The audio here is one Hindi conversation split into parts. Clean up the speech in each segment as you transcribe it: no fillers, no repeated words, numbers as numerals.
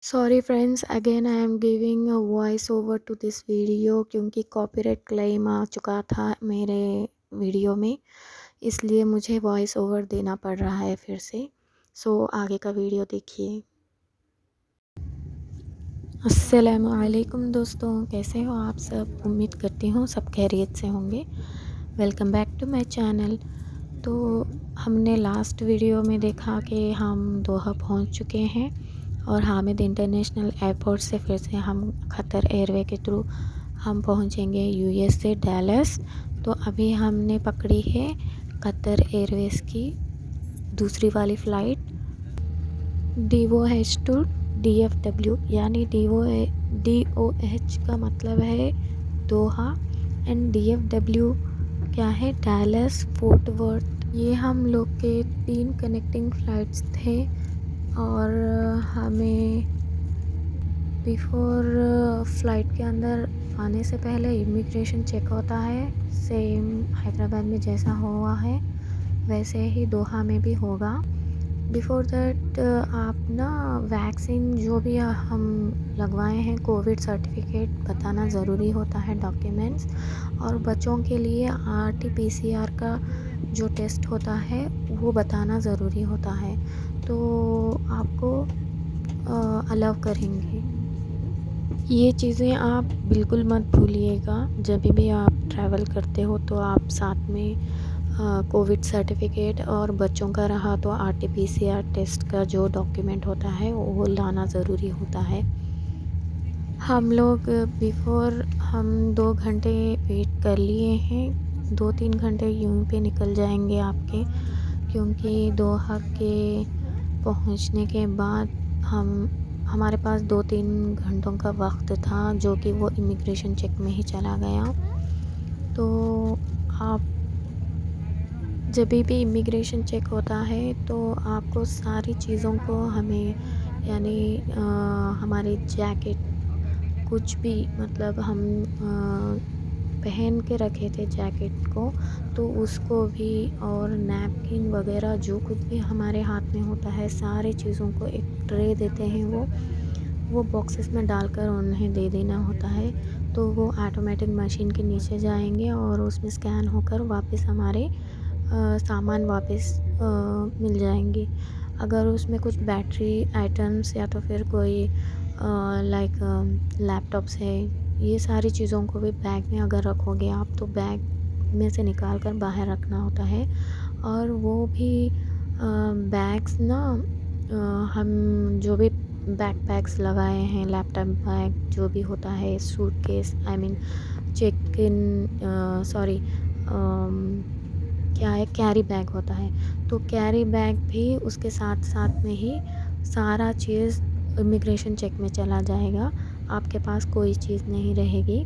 Sorry friends, again I am giving a voice over to this video क्योंकि कॉपीराइट क्लेम आ चुका था मेरे वीडियो में। इसलिए मुझे वॉइस ओवर देना पड़ रहा है फिर से। सो आगे का वीडियो देखिए। अस्सलामुअलैकुम दोस्तों, कैसे हो आप सब? उम्मीद करती हूँ सब खैरियत से होंगे। Welcome back to my channel. तो हमने लास्ट वीडियो में देखा कि हम दोहा पहुँच चुके हैं और हामिद इंटरनेशनल एयरपोर्ट से फिर से हम कतर एयरवे के थ्रू हम पहुंचेंगे यूएस से डैलस। तो अभी हमने पकड़ी है कतर एयरवेज़ की दूसरी वाली फ़्लाइट DOH टू DFW, यानी DOH का मतलब है दोहा एंड DFW क्या है, डैलस फोर्ट वर्थ। ये हम लोग के 3 कनेक्टिंग फ़्लाइट्स थे और हमें बिफोर फ़्लाइट के अंदर आने से पहले इमिग्रेशन चेक होता है। सेम हैदराबाद में जैसा हुआ है वैसे ही दोहा में भी होगा। बिफोर दैट आप ना वैक्सीन जो भी हम लगवाए हैं, कोविड सर्टिफिकेट बताना ज़रूरी होता है, डॉक्यूमेंट्स। और बच्चों के लिए RT-PCR का जो टेस्ट होता है वो बताना ज़रूरी होता है। तो आपको अलाउ करेंगे। ये चीज़ें आप बिल्कुल मत भूलिएगा। जब भी आप ट्रैवल करते हो तो आप साथ में कोविड सर्टिफिकेट और बच्चों का रहा तो RT-PCR टेस्ट का जो डॉक्यूमेंट होता है वो लाना ज़रूरी होता है। हम लोग बिफोर हम 2 घंटे वेट कर लिए हैं। 2-3 घंटे यूं पे निकल जाएंगे आपके, क्योंकि दोहा के पहुंचने के बाद हमारे पास 2-3 घंटों का वक्त था जो कि वो इमिग्रेशन चेक में ही चला गया। तो आप जब भी इमिग्रेशन चेक होता है तो आपको सारी चीज़ों को हमें यानी हमारी जैकेट कुछ भी, मतलब हम पहन के रखे थे जैकेट को, तो उसको भी और नैपकिन वगैरह जो कुछ भी हमारे हाथ में होता है सारी चीज़ों को एक ट्रे देते हैं, वो बॉक्सेस में डालकर उन्हें दे देना होता है। तो वो ऑटोमेटिक मशीन के नीचे जाएंगे और उसमें स्कैन होकर वापस हमारे सामान वापस मिल जाएंगे। अगर उसमें कुछ बैटरी आइटम्स या तो फिर कोई लाइक लैपटॉप्स है, ये सारी चीज़ों को भी बैग में अगर रखोगे आप तो बैग में से निकाल कर बाहर रखना होता है। और वो भी बैग्स ना हम जो भी बैकपैक्स लगाए हैं, लैपटॉप बैग जो भी होता है, suitcase I mean check in sorry क्या है, कैरी बैग होता है। तो कैरी बैग भी उसके साथ साथ में ही सारा चीज़ इमिग्रेशन चेक में चला जाएगा, आपके पास कोई चीज़ नहीं रहेगी।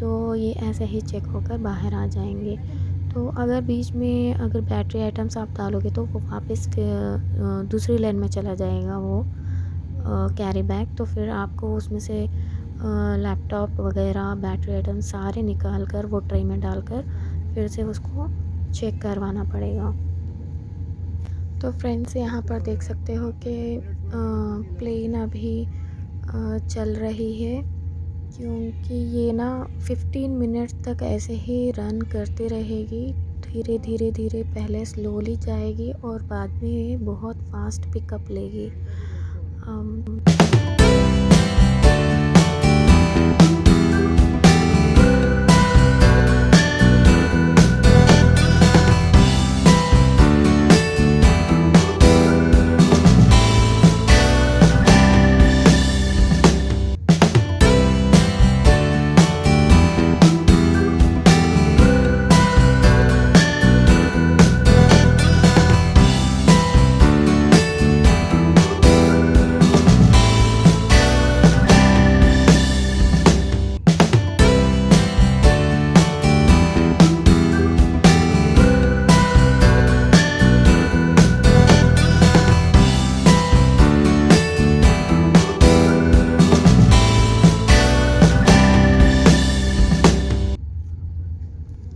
तो ये ऐसे ही चेक होकर बाहर आ जाएंगे। तो अगर बीच में अगर बैटरी आइटम्स आप डालोगे तो वो वापस दूसरी लाइन में चला जाएगा वो कैरी बैग। तो फिर आपको उसमें से लैपटॉप वगैरह बैटरी आइटम सारे निकाल कर वो ट्रे में डालकर फिर से उसको चेक करवाना पड़ेगा। तो फ्रेंड्स, यहाँ पर देख सकते हो कि प्लेन अभी चल रही है, क्योंकि ये ना 15 मिनट्स तक ऐसे ही रन करती रहेगी। धीरे धीरे धीरे पहले स्लोली जाएगी और बाद में बहुत फास्ट पिकअप लेगी।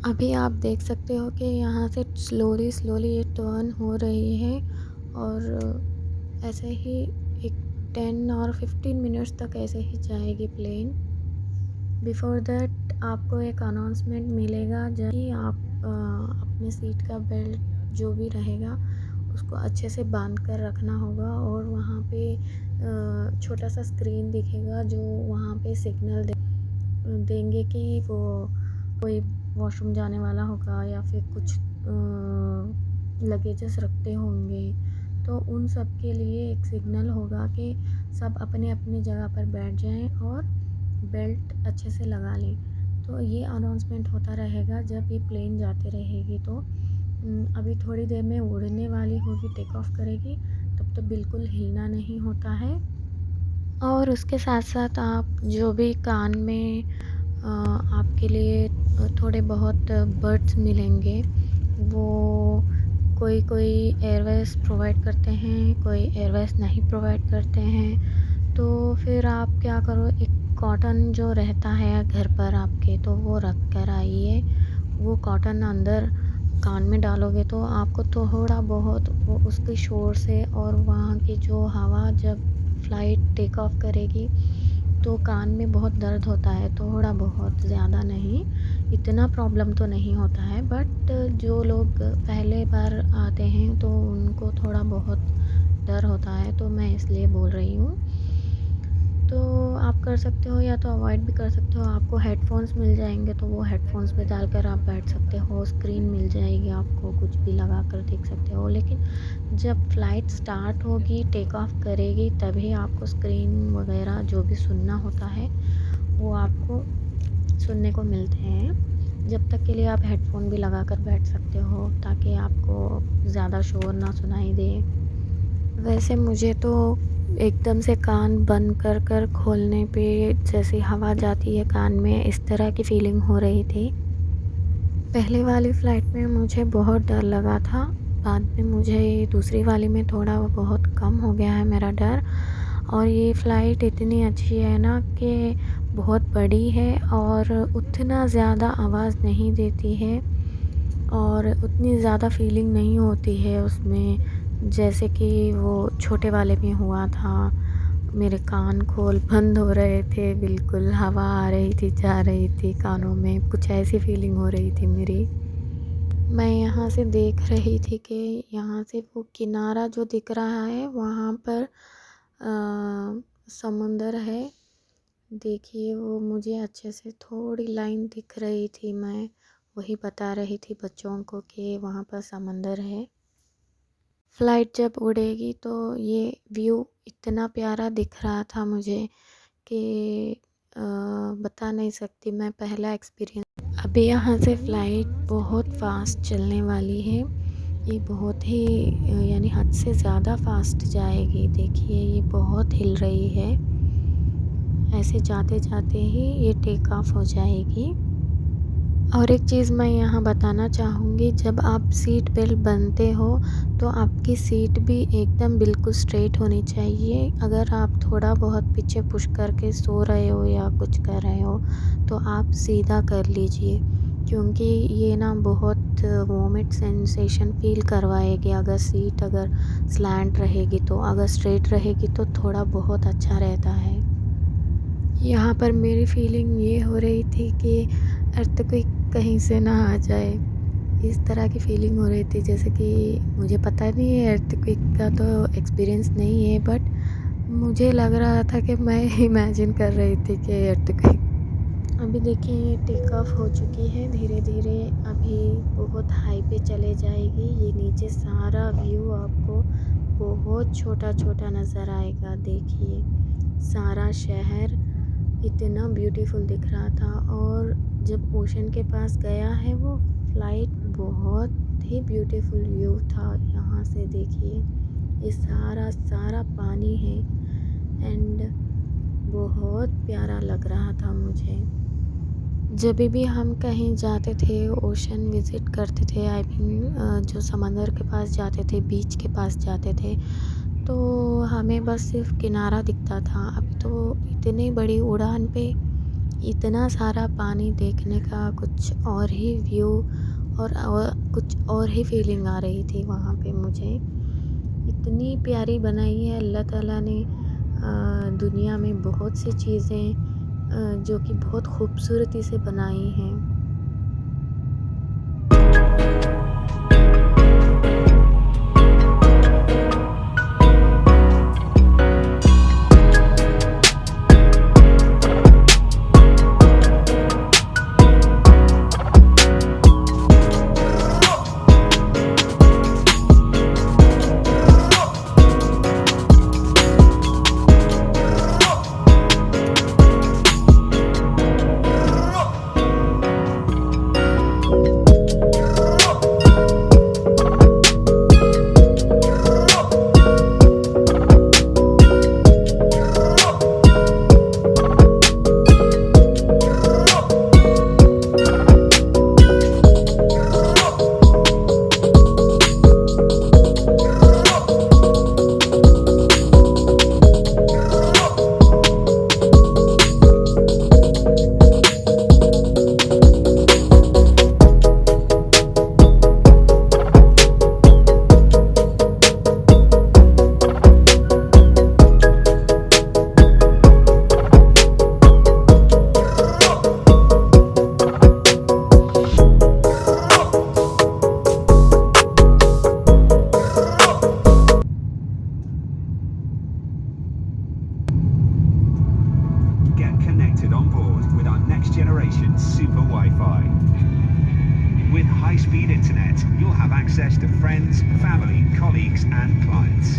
अभी आप देख सकते हो कि यहाँ से स्लोली स्लोली ये टर्न हो रही है और ऐसे ही एक 10 और 15 मिनट्स तक ऐसे ही जाएगी प्लेन। बिफोर दैट आपको एक अनाउंसमेंट मिलेगा जब कि आप अपने सीट का बेल्ट जो भी रहेगा उसको अच्छे से बांध कर रखना होगा, और वहाँ पे छोटा सा स्क्रीन दिखेगा जो वहाँ पे सिग्नल देंगे कि वो कोई वॉशरूम जाने वाला होगा या फिर कुछ लगेजेस रखते होंगे, तो उन सब के लिए एक सिग्नल होगा कि सब अपने अपनी जगह पर बैठ जाएं और बेल्ट अच्छे से लगा लें। तो ये अनाउंसमेंट होता रहेगा जब ये प्लेन जाती रहेगी। तो अभी थोड़ी देर में उड़ने वाली होगी, टेक ऑफ करेगी, तब तो बिल्कुल हिलना नहीं होता है। और उसके साथ साथ आप जो भी कान में आपके लिए थोड़े बहुत बड्स मिलेंगे, वो कोई एयरवेज प्रोवाइड करते हैं, कोई एयरवेज नहीं प्रोवाइड करते हैं। तो फिर आप क्या करो, एक कॉटन जो रहता है घर पर आपके, तो वो रख कर आइए। वो कॉटन अंदर कान में डालोगे तो आपको थोड़ा बहुत वो उसके शोर से और वहाँ की जो हवा जब फ़्लाइट टेक ऑफ करेगी तो कान में बहुत दर्द होता है, थोड़ा बहुत, ज़्यादा नहीं। इतना प्रॉब्लम तो नहीं होता है, बट जो लोग पहले बार आते हैं तो उनको थोड़ा बहुत डर होता है, तो मैं इसलिए बोल रही हूँ। तो आप कर सकते हो, या तो अवॉइड भी कर सकते हो। आपको हेडफ़ोन्स मिल जाएँगे तो वो हेडफ़ोन्स में डालकर आप बैठ सकते हो, स्क्रीन मिल जाएगी आपको, कुछ भी लगा कर देख सकते हो। लेकिन जब फ़्लाइट स्टार्ट होगी, टेक ऑफ करेगी, तभी आपको स्क्रीन वगैरह जो भी सुनना होता है वो आपको सुनने को मिलते हैं। जब तक के लिए आप हेडफ़ोन भी लगा कर बैठ सकते हो ताकि आपको ज़्यादा शोर ना सुनाई दे। वैसे मुझे तो एकदम से कान बंद कर कर खोलने पे जैसे हवा जाती है कान में, इस तरह की फ़ीलिंग हो रही थी। पहले वाली फ़्लाइट में मुझे बहुत डर लगा था, बाद में मुझे दूसरी वाली में थोड़ा बहुत कम हो गया है मेरा डर। और ये फ़्लाइट इतनी अच्छी है ना कि बहुत बड़ी है और उतना ज़्यादा आवाज़ नहीं देती है और उतनी ज़्यादा फ़ीलिंग नहीं होती है उसमें, जैसे कि वो छोटे वाले में हुआ था। मेरे कान खोल बंद हो रहे थे, बिल्कुल हवा आ रही थी, जा रही थी कानों में, कुछ ऐसी फ़ीलिंग हो रही थी मेरी। मैं यहाँ से देख रही थी कि यहाँ से वो किनारा जो दिख रहा है वहाँ पर समुंदर है। देखिए वो मुझे अच्छे से थोड़ी लाइन दिख रही थी, मैं वही बता रही थी बच्चों को कि वहाँ पर समंदर है। फ़्लाइट जब उड़ेगी तो ये व्यू इतना प्यारा दिख रहा था मुझे कि बता नहीं सकती मैं, पहला एक्सपीरियंस। अभी यहाँ से फ़्लाइट बहुत फ़ास्ट चलने वाली है, ये बहुत ही यानी हद से ज़्यादा फ़ास्ट जाएगी। देखिए ये बहुत हिल रही है, ऐसे जाते जाते ही ये टेक ऑफ हो जाएगी। और एक चीज़ मैं यहाँ बताना चाहूँगी, जब आप सीट बेल्ट बांधते हो तो आपकी सीट भी एकदम बिल्कुल स्ट्रेट होनी चाहिए। अगर आप थोड़ा बहुत पीछे पुश करके सो रहे हो या कुछ कर रहे हो तो आप सीधा कर लीजिए, क्योंकि ये ना बहुत वॉमिट सेंसेशन फ़ील करवाएगी अगर सीट अगर स्लैंट रहेगी तो। अगर स्ट्रेट रहेगी तो थोड़ा बहुत अच्छा रहता है। यहाँ पर मेरी फीलिंग ये हो रही थी कि अर्थक्वेक कहीं से ना आ जाए, इस तरह की फीलिंग हो रही थी। जैसे कि मुझे पता नहीं है, अर्थक्वेक का तो एक्सपीरियंस नहीं है, बट मुझे लग रहा था कि मैं इमेजिन कर रही थी कि अर्थक्वेक। अभी देखिए ये टेक ऑफ हो चुकी है, धीरे धीरे अभी बहुत हाई पे चले जाएगी। ये नीचे सारा व्यू आपको बहुत छोटा छोटा नज़र आएगा। देखिए सारा शहर इतना ब्यूटीफुल दिख रहा था, और जब ओशन के पास गया है वो फ़्लाइट, बहुत ही ब्यूटीफुल व्यू था। यहाँ से देखिए ये सारा सारा पानी है एंड बहुत प्यारा लग रहा था मुझे। जब भी हम कहीं जाते थे, ओशन विज़िट करते थे, आई मीन जो समंदर के पास जाते थे, बीच के पास जाते थे, तो हमें बस सिर्फ किनारा दिखता था। अब तो इतनी बड़ी उड़ान पे इतना सारा पानी देखने का कुछ और ही व्यू और कुछ और ही फीलिंग आ रही थी वहाँ पे मुझे। इतनी प्यारी बनाई है अल्लाह ताला ने दुनिया में बहुत सी चीज़ें जो कि बहुत खूबसूरती से बनाई हैं। Get connected on board with our next generation super Wi-Fi. With high-speed internet, you'll have access to friends, family, colleagues and clients.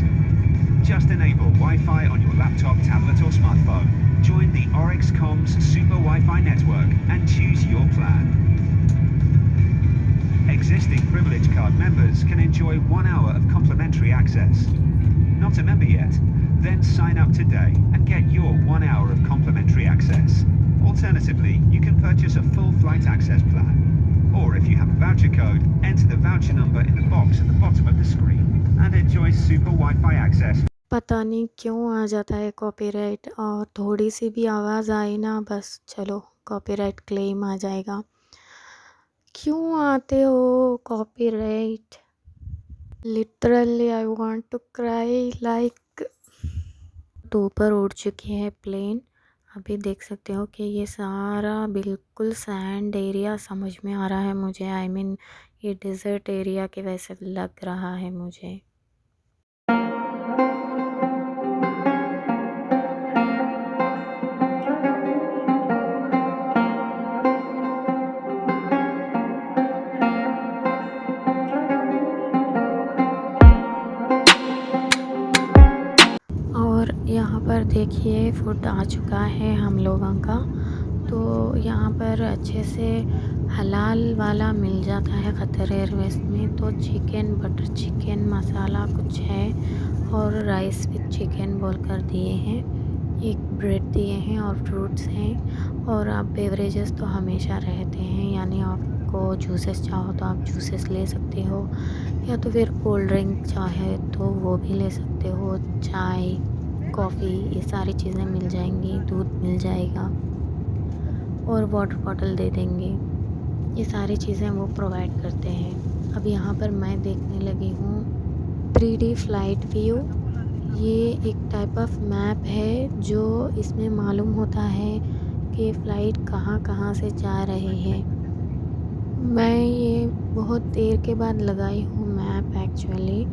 Just enable Wi-Fi on your laptop, tablet or smartphone. Join the Oryx Comms Super Wi-Fi network and choose your plan. Existing Privilege Card members can enjoy 1 hour of complimentary access. Not a member yet? Then sign up today and get your 1 hour of complimentary access. Alternatively, you can purchase a full flight access plan. Or if you have a voucher code, enter the voucher number in the box at the bottom of the screen and enjoy super Wi-Fi access. पता नहीं क्यों आ जाता है कॉपीराइट, और थोड़ी सी भी आवाज़ आई ना, बस चलो कॉपीराइट क्लेम आ जाएगा। क्यों आते हो copyright? Literally I want to cry like. तो ऊपर उड़ चुकी है प्लेन। अभी देख सकते हो कि ये सारा बिल्कुल सैंड एरिया समझ में आ रहा है मुझे। आई मीन ये डेजर्ट एरिया के वैसे लग रहा है मुझे। और यहाँ पर देखिए फूड आ चुका है हम लोगों का। तो यहाँ पर अच्छे से हलाल वाला मिल जाता है कतर एयरवेज़ में। तो चिकन, बटर चिकन मसाला कुछ है और राइस विद चिकन बोल कर दिए हैं। एक ब्रेड दिए हैं और फ्रूट्स हैं। और आप बेवरेजेस तो हमेशा रहते हैं, यानी आपको जूसेस चाहो तो आप जूसेस ले सकते हो, या तो फिर कोल्ड ड्रिंक चाहे तो वो भी ले सकते हो। चाय, कॉफ़ी, ये सारी चीज़ें मिल जाएंगी। दूध मिल जाएगा और वाटर बॉटल दे देंगे। ये सारी चीज़ें वो प्रोवाइड करते हैं। अब यहाँ पर मैं देखने लगी हूँ 3D फ्लाइट व्यू। ये एक टाइप ऑफ मैप है जो इसमें मालूम होता है कि फ़्लाइट कहाँ कहाँ से जा रही है। मैं ये बहुत देर के बाद लगाई हूँ मैप। एक्चुअली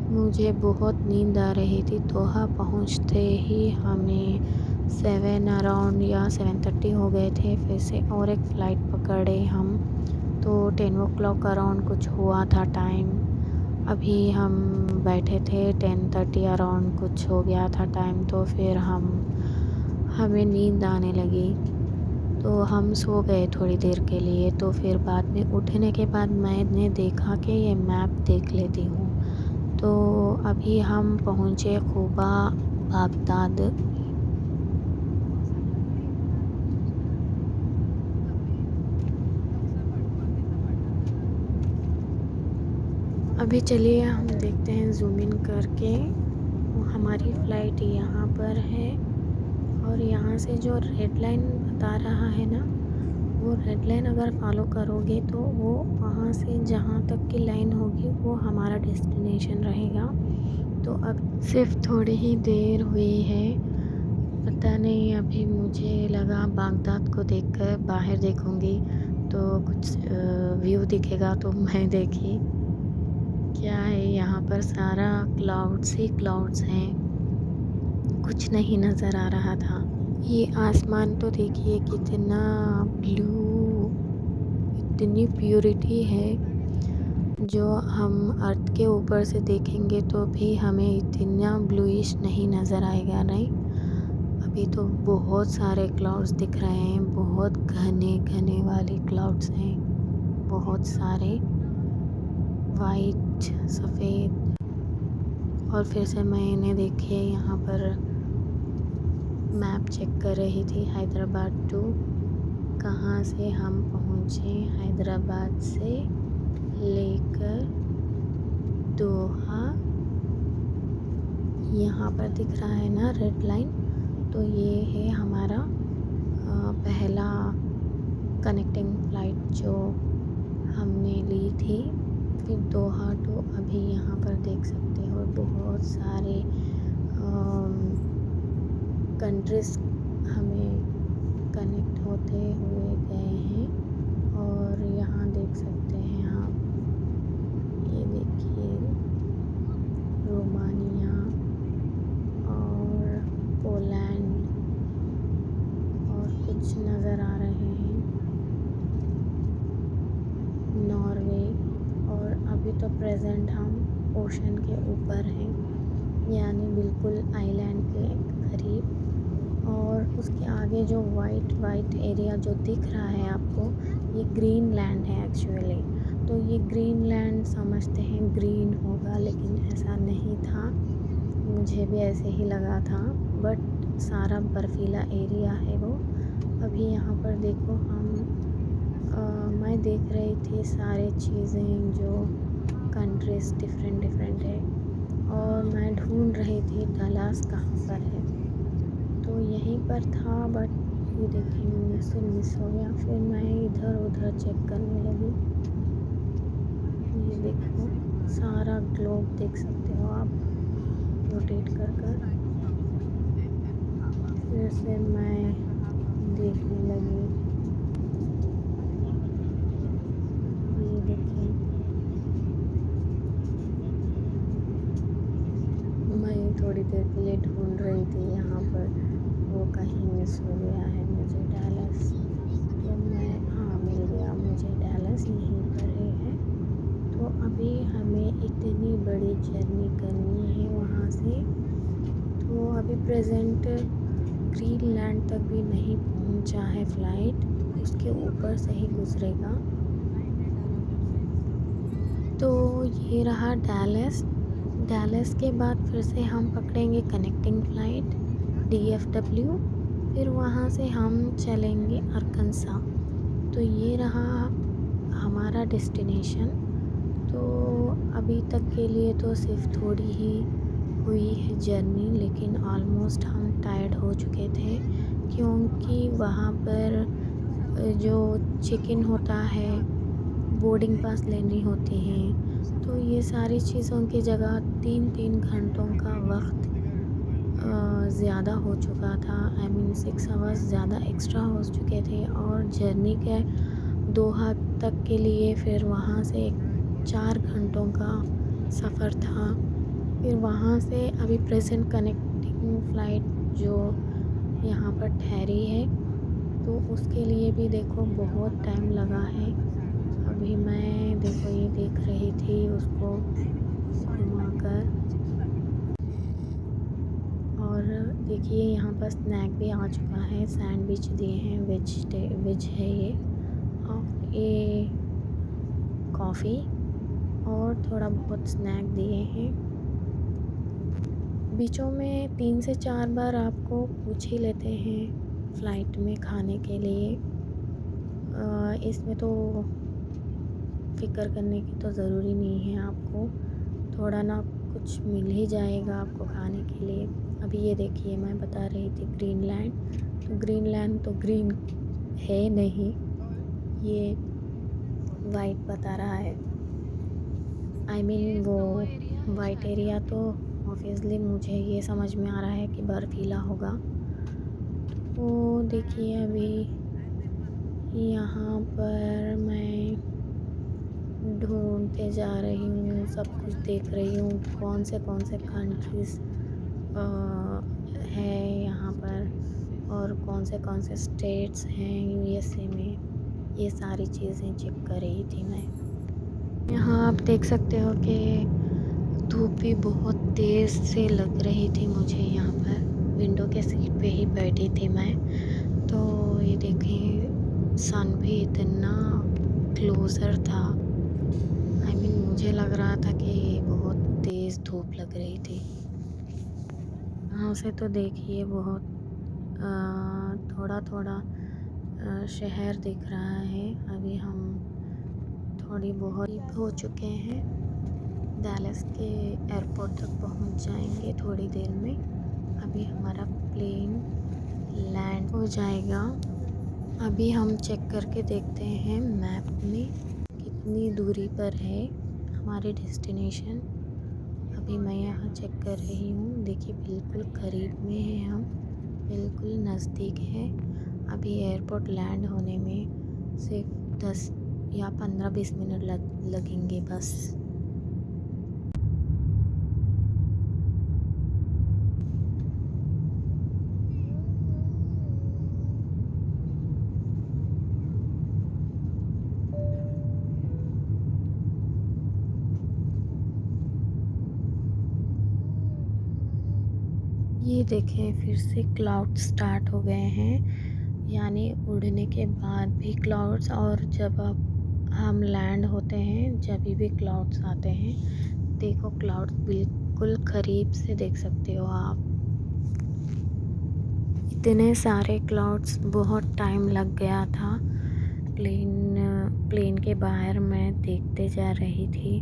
मुझे बहुत नींद आ रही थी। दोहा पहुँचते ही हमें 7 अराउंड या 7:30 हो गए थे। फिर से और एक फ़्लाइट पकड़े हम, तो 10 ओ क्लॉक अराउंड कुछ हुआ था टाइम। अभी हम बैठे थे 10:30 अराउंड कुछ हो गया था टाइम। तो फिर हमें नींद आने लगी, तो हम सो गए थोड़ी देर के लिए। तो फिर बाद में उठने के बाद मैंने देखा कि ये मैप देख लेती हूँ। तो अभी हम पहुँचे क़ुबा, बगदाद। अभी चलिए हम देखते हैं जूम इन करके। हमारी फ़्लाइट यहाँ पर है और यहाँ से जो रेड लाइन बता रहा है ना, वो रेड लाइन अगर फॉलो करोगे तो वो वहाँ से जहाँ तक की लाइन होगी वो हमारा डेस्टिनेशन रहेगा। तो अब सिर्फ थोड़ी ही देर हुई है। पता नहीं, अभी मुझे लगा बागदाद को देखकर बाहर देखूँगी तो कुछ व्यू दिखेगा, तो मैं देखी क्या है, यहाँ पर सारा क्लाउड्स ही क्लाउड्स हैं, कुछ नहीं नज़र आ रहा था। ये आसमान तो देखिए कितना ब्लू, इतनी प्यूरिटी है, जो हम अर्थ के ऊपर से देखेंगे तो भी हमें इतना ब्लूइश नहीं नज़र आएगा, नहीं। अभी तो बहुत सारे क्लाउड्स दिख रहे हैं, बहुत घने घने वाले क्लाउड्स हैं, बहुत सारे वाइट, सफ़ेद। और फिर से मैंने देखिए यहाँ पर मैप चेक कर रही थी, हैदराबाद टू कहाँ से हम पहुँचे, हैदराबाद से लेकर दोहा। यहाँ पर दिख रहा है ना रेड लाइन, तो ये है हमारा पहला कनेक्टिंग फ़्लाइट जो हमने ली थी। फिर दोहा टू अभी यहाँ पर देख सकते हो बहुत सारे कंट्रीज़ हमें कनेक्ट होते हुए गए हैं। और यहाँ देख सकते हैं आप, ये देखिए रोमानिया और पोलैंड और कुछ नज़र आ रहे हैं, नॉर्वे। और अभी तो प्रेजेंट हम ओशन के ऊपर हैं, यानी बिल्कुल आइलैंड के करीब। और उसके आगे जो वाइट एरिया जो दिख रहा है आपको, ये ग्रीन लैंड है एक्चुअली। तो ये ग्रीन लैंड समझते हैं ग्रीन होगा, लेकिन ऐसा नहीं था, मुझे भी ऐसे ही लगा था, बट सारा बर्फीला एरिया है वो। अभी यहाँ पर देखो मैं देख रही थी सारे चीज़ें जो कंट्रीज़ डिफरेंट है, और मैं ढूंढ रही थी डलास कहाँ पर है, तो यहीं पर था। बट ये देखिए मुझसे मिस हो गया, फिर मैं इधर उधर चेक करने लगी। ये देखो सारा ग्लोब देख सकते हो आप, रोटेट कर फिर से मैं देखने लगी। ये देखिए मैं थोड़ी देर के लिए ढूंढ रही थी यहाँ पर, वो कहीं मिस हो गया है मुझे डैलस। तो मैं मिल गया मुझे डैलस, यहीं पर ही है। तो अभी हमें इतनी बड़ी जर्नी करनी है वहाँ से, तो अभी प्रेजेंट ग्रीनलैंड तक भी नहीं पहुँचा है फ़्लाइट, उसके ऊपर से ही गुजरेगा। तो ये रहा डैलस। डैलस के बाद फिर से हम पकड़ेंगे कनेक्टिंग फ़्लाइट DFW, फिर वहाँ से हम चलेंगे अरकानसा। तो ये रहा हमारा डेस्टिनेशन। तो अभी तक के लिए तो सिर्फ थोड़ी ही हुई है जर्नी, लेकिन ऑलमोस्ट हम टायर्ड हो चुके थे, क्योंकि वहाँ पर जो चेक इन होता है, बोर्डिंग पास लेनी होती है, तो ये सारी चीज़ों की जगह 3-3 घंटों का वक्त ज़्यादा हो चुका था। आई मीन 6 आवर्स ज़्यादा एक्स्ट्रा हो चुके थे। और जर्नी के दोहा तक के लिए फिर वहाँ से 4 घंटों का सफ़र था। फिर वहाँ से अभी प्रेजेंट कनेक्टिंग फ़्लाइट जो यहाँ पर ठहरी है, तो उसके लिए भी देखो बहुत टाइम लगा है। अभी मैं देखो ये देख रही थी उसको घुमाकर, और देखिए यहाँ पर स्नैक भी आ चुका है, सैंडविच दिए हैं, वेज है ये, और ये कॉफ़ी और थोड़ा बहुत स्नैक दिए हैं। बीचों में 3 से 4 बार आपको पूछ ही लेते हैं फ़्लाइट में खाने के लिए। इसमें तो फ़िक्र करने की तो ज़रूरी नहीं है, आपको थोड़ा ना कुछ मिल ही जाएगा आपको खाने के लिए। अभी ये देखिए मैं बता रही थी ग्रीनलैंड, तो ग्रीनलैंड तो ग्रीन है नहीं, ये वाइट बता रहा है। आई मीन वो वाइट एरिया तो ऑब्वियसली मुझे ये समझ में आ रहा है कि बर्फीला होगा। तो देखिए अभी यहाँ पर मैं ढूँढते जा रही हूँ, सब कुछ देख रही हूँ, कौन से कंट्रीज़ है यहाँ पर और कौन से स्टेट्स हैं यूएसए में, ये सारी चीज़ें चेक कर रही थी मैं। यहाँ आप देख सकते हो कि धूप भी बहुत तेज़ से लग रही थी मुझे यहाँ पर, विंडो के सीट पे ही बैठी थी मैं। तो ये देखें सन भी इतना क्लोज़र था, आई मीन मुझे लग रहा था कि बहुत तेज़ धूप लग रही थी। यहाँ से तो देखिए बहुत थोड़ा-थोड़ा शहर दिख रहा है। अभी हम थोड़ी बहुत हो चुके हैं, डैलस के एयरपोर्ट तक पहुंच जाएंगे थोड़ी देर में। अभी हमारा प्लेन लैंड हो जाएगा। अभी हम चेक करके देखते हैं मैप में कितनी दूरी पर है हमारी डेस्टिनेशन। अभी मैं यहाँ चेक कर रही हूँ, देखिए बिल्कुल करीब में है हम, बिल्कुल नज़दीक है। अभी एयरपोर्ट लैंड होने में सिर्फ 10 या 15-20 मिनट लगेंगे बस। ये देखें फिर से क्लाउड स्टार्ट हो गए हैं, यानी उड़ने के बाद भी क्लाउड्स, और जब अब हम लैंड होते हैं जब भी क्लाउड्स आते हैं। देखो क्लाउड्स बिल्कुल करीब से देख सकते हो आप, इतने सारे क्लाउड्स, बहुत टाइम लग गया था। प्लेन के बाहर मैं देखते जा रही थी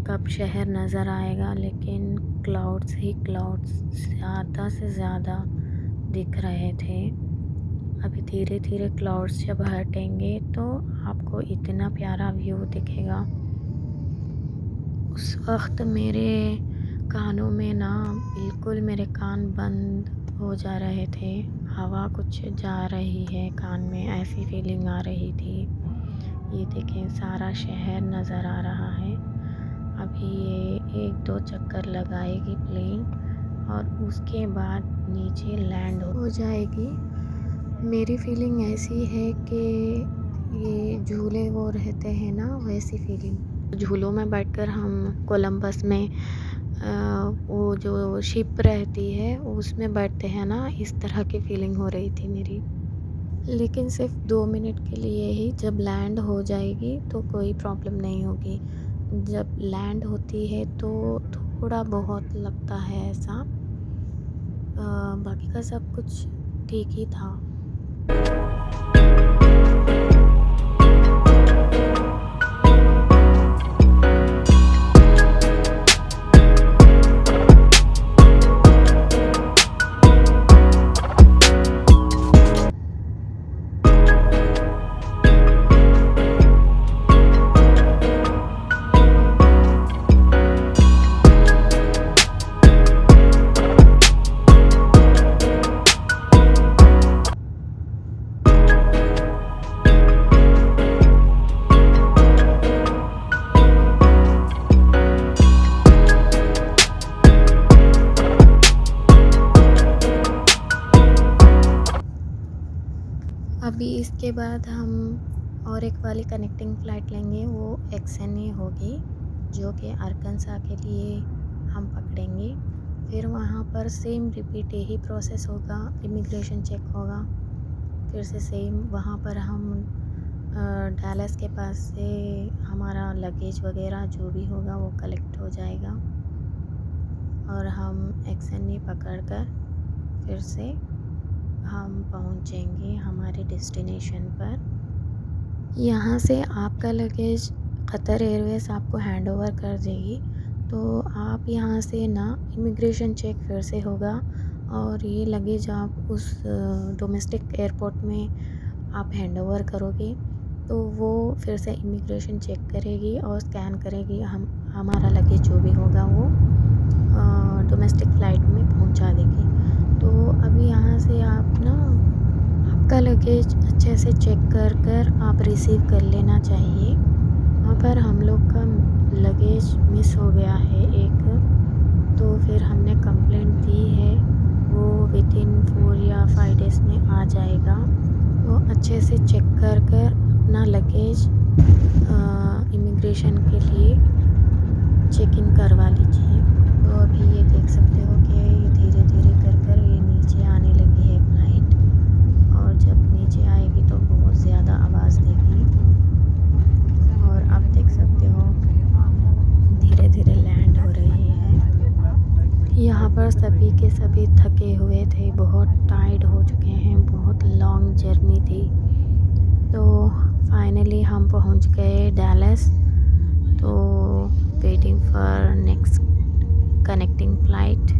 कब शहर नज़र आएगा, लेकिन क्लाउड्स ही क्लाउड्स ज़्यादा से ज़्यादा दिख रहे थे। अभी धीरे धीरे क्लाउड्स जब हटेंगे तो आपको इतना प्यारा व्यू दिखेगा। उस वक्त मेरे कानों में ना बिल्कुल मेरे कान बंद हो जा रहे थे, हवा कुछ जा रही है कान में, ऐसी फीलिंग आ रही थी। ये देखें सारा शहर नज़र आ रहा है। अभी ये 1-2 चक्कर लगाएगी प्लेन और उसके बाद नीचे लैंड हो जाएगी। मेरी फीलिंग ऐसी है कि ये झूले वो रहते हैं ना, वैसी फीलिंग। झूलों में बैठकर हम कोलंबस में वो जो शिप रहती है उसमें बैठते हैं ना, इस तरह की फीलिंग हो रही थी मेरी। लेकिन सिर्फ 2 मिनट के लिए ही, जब लैंड हो जाएगी तो कोई प्रॉब्लम नहीं होगी। जब लैंड होती है तो थोड़ा बहुत लगता है ऐसा, बाकी का सब कुछ ठीक ही था। अभी इसके बाद हम और एक वाली कनेक्टिंग फ़्लाइट लेंगे, वो एक्सएनए होगी जो कि अरकानसा के लिए हम पकड़ेंगे। फिर वहाँ पर सेम रिपीट यही प्रोसेस होगा, इमिग्रेशन चेक होगा। फिर से सेम वहाँ पर हम डैलस के पास से हमारा लगेज वगैरह जो भी होगा वो कलेक्ट हो जाएगा और हम एक्सएनए पकड़कर फिर से हम पहुँचेंगे हमारे डेस्टिनेशन पर। यहाँ से आपका लगेज कतर एयरवेज़ आपको हैंड ओवर कर देगी, तो आप यहाँ से ना इमिग्रेशन चेक फिर से होगा और ये लगेज आप उस डोमेस्टिक एयरपोर्ट में आप हैंड ओवर करोगे तो वो फिर से इमिग्रेशन चेक करेगी और स्कैन करेगी हमारा लगेज जो भी होगा वो, डोमेस्टिक फ़्लाइट में पहुंचा देगी। तो अभी यहाँ से आप ना आपका लगेज अच्छे से चेक कर आप रिसीव कर लेना चाहिए। वहाँ पर हम लोग का लगेज मिस हो गया है एक, तो फिर हमने कंप्लेंट दी है, वो विथिन 4 या 5 डेज़ में आ जाएगा। तो अच्छे से चेक कर अपना लगेज इमिग्रेशन के लिए चेक इन करवा लीजिए। तो अभी ये देख सकते हो कि धीरे-धीरे कर ये नीचे आने लगी है फ़्लाइट, और जब नीचे आएगी तो बहुत ज़्यादा आवाज़ देगी। और आप देख सकते हो धीरे-धीरे लैंड हो रही है। यहाँ पर सभी के सभी थके हुए थे, बहुत टायर्ड हो चुके हैं, बहुत लॉन्ग जर्नी थी। तो फाइनली हम पहुँच गए डैलस। तो waiting for next connecting flight.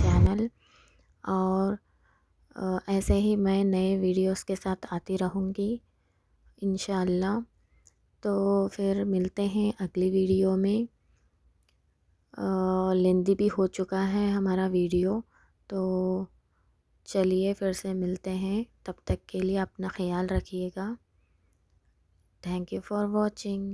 Channel. और ऐसे ही मैं नए वीडियोस के साथ आती रहूँगी इंशाल्लाह। तो फिर मिलते हैं अगली वीडियो में। लेंदी भी हो चुका है हमारा वीडियो, तो चलिए फिर से मिलते हैं। तब तक के लिए अपना ख्याल रखिएगा। Thank you for watching.